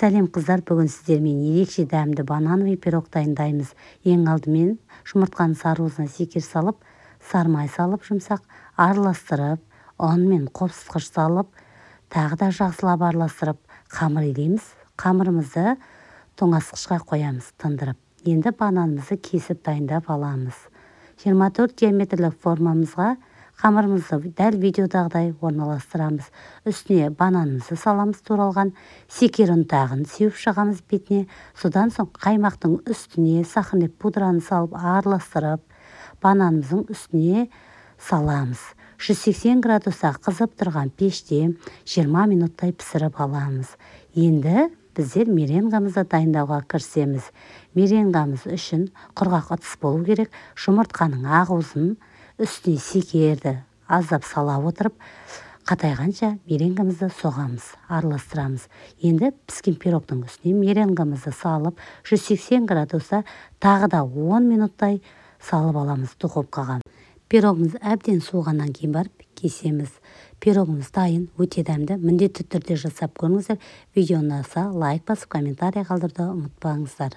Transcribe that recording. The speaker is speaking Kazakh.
Сәлем қыздар, бүгін сіздермен ерекше дәмді банановый пирог дайындаймыз. Ең алдымен жұмыртқаның сарыуызына секер салып, сармай салып, жұмсақ араластырып, ұн мен қосқыш салып, тағы да жақсылап араластырып, қамыр илейміз. Қамырымызды тоңазытқышқа қоямыз, тындырып. Енді бананымызды кесіп дайындап аламыз. 24 диаметрлік формамызға қамырымызды дәл видеодағыдай орналастырамыз. Үстіне бананымызды саламыз, туралған секер ұнтағын сеуіп шығамыз бетіне. Содан соң қаймақтың үстіне сахарный пудраны салып араластырып, бананымыздың үстіне саламыз. 180 градуста қызып тұрған пеште 20 минуттай пісіріп аламыз. Енді біздер меренгамызды дайындауға кірісеміз. Меренгамыз үшін құрғақ ыдыс болу керек. Жұмыртқаның ақуызын үстіне секерді аздап сала отырып, қатайғанша меренгамызды соғамыз, араластырамыз. Енді піскен пирогтың үстіне меренгамызды салып, 180 градуста тағы да 10 минуттай салып аламыз духовкаға. Пирогымыз әбден суығаннан кейін барып кесеміз. Пирогымыз дайын, өте дәмді. Міндетті түрде жасап көріңіздер. Видео ұнаса лайк басып, комментарий қалдыруды ұмытпаңыздар.